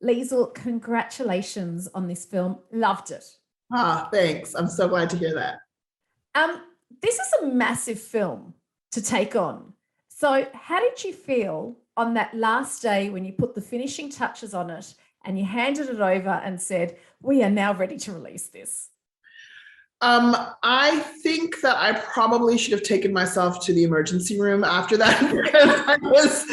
Liesl, congratulations on this film. Loved it. Ah, thanks. I'm so glad to hear that. Um, this is a massive film to take on. So, how did you feel on that last day when you put the finishing touches on it and you handed it over and said, "We are now ready to release this"? I think that I probably should have taken myself to the emergency room after that because I was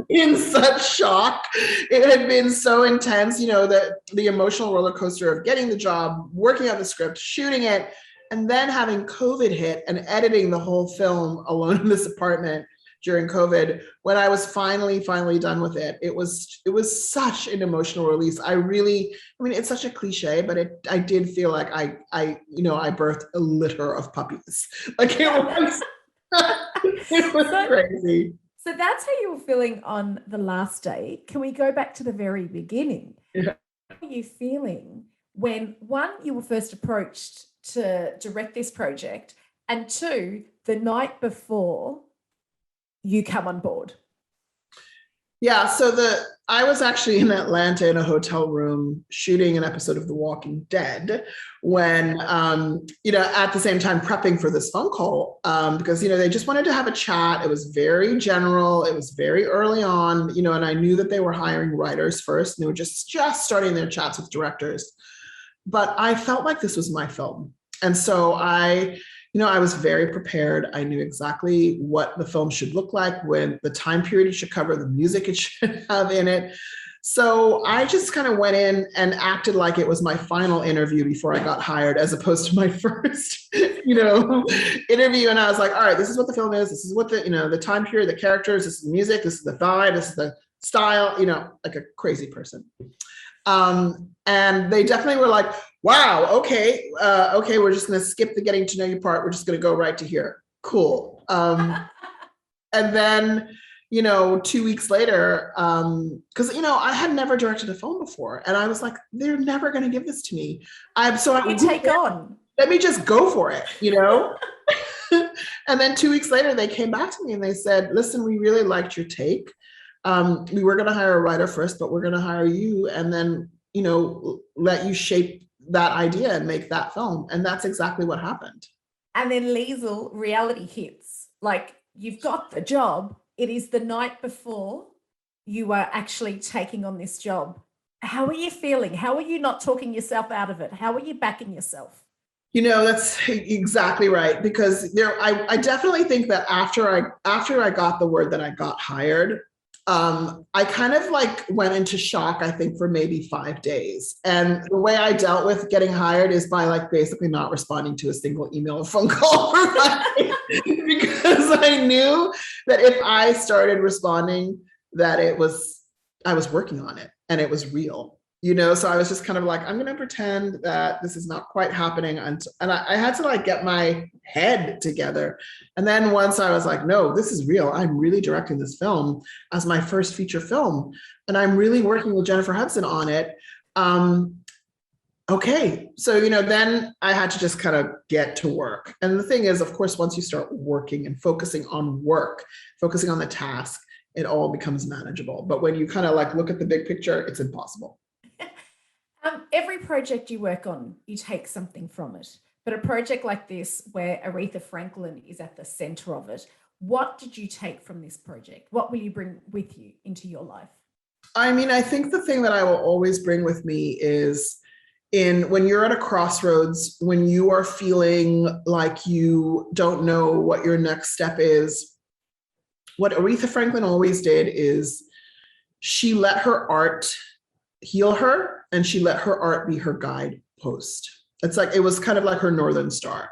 in such shock. It had been so intense, that the emotional roller coaster of getting the job, working on the script, shooting it, and then having COVID hit and editing the whole film alone in this apartment during COVID. When I was finally done with it, it was such an emotional release. I mean, it's such a cliche, but I did feel like I birthed a litter of puppies. Like it was, it was so, crazy. so that's how you were feeling on the last day. Can we go back to the very beginning? Yeah. How were you feeling when, one, you were first approached to direct this project, and two, the night before you come on board? Yeah, I was actually in Atlanta in a hotel room shooting an episode of The Walking Dead when at the same time prepping for this phone call because they just wanted to have a chat. It was very general. It was very early on, and I knew that they were hiring writers first, and they were just starting their chats with directors. But I felt like this was my film, and so I was very prepared. I knew exactly what the film should look like, when the time period it should cover, the music it should have in it. So I just kind of went in and acted like it was my final interview before I got hired, as opposed to my first, interview. And I was like, all right, this is what the film is. This is what the time period, the characters, this is the music, this is the vibe, this is the style, like a crazy person. And they definitely were like, wow, okay, we're just going to skip the getting to know you part. We're just going to go right to here. Cool. And then, 2 weeks later, because, I had never directed a film before. And I was like, they're never going to give this to me. You take on. Let me just go for it, And then 2 weeks later, they came back to me and they said, listen, we really liked your take. We were going to hire a writer first, but we're going to hire you and then, let you shape that idea and make that film. And that's exactly what happened. And then Liesl, reality hits. Like, you've got the job. It is the night before you are actually taking on this job. How are you feeling? How are you not talking yourself out of it? How are you backing yourself? That's exactly right. Because I definitely think that after I got the word that I got hired, I kind of like went into shock, I think, for maybe 5 days. And the way I dealt with getting hired is by like basically not responding to a single email or phone call because I knew that if I started responding, that I was working on it and it was real. So I was just kind of like, I'm going to pretend that this is not quite happening. And I had to like get my head together. And then once I was like, no, this is real. I'm really directing this film as my first feature film. And I'm really working with Jennifer Hudson on it. Okay. So, then I had to just kind of get to work. And the thing is, of course, once you start working and focusing on work, focusing on the task, it all becomes manageable. But when you kind of like look at the big picture, it's impossible. Every project you work on, you take something from it. But a project like this, where Aretha Franklin is at the center of it, what did you take from this project? What will you bring with you into your life? I mean, I think the thing that I will always bring with me is when you're at a crossroads, when you are feeling like you don't know what your next step is, what Aretha Franklin always did is she let her art heal her, and she let her art be her guidepost. It's like, it was kind of like her Northern Star.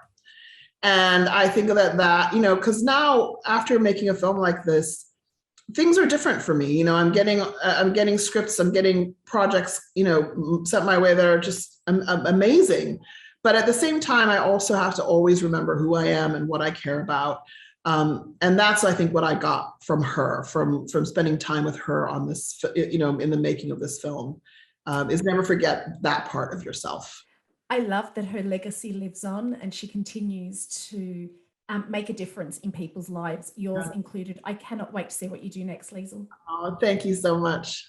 And I think that, because now after making a film like this, things are different for me. I'm getting scripts, I'm getting projects, sent my way that are just amazing. But at the same time, I also have to always remember who I am and what I care about. And that's, I think, what I got from her, from spending time with her on this, in the making of this film, is never forget that part of yourself. I love that her legacy lives on and she continues to make a difference in people's lives, yours included. I cannot wait to see what you do next, Liesl. Oh, thank you so much.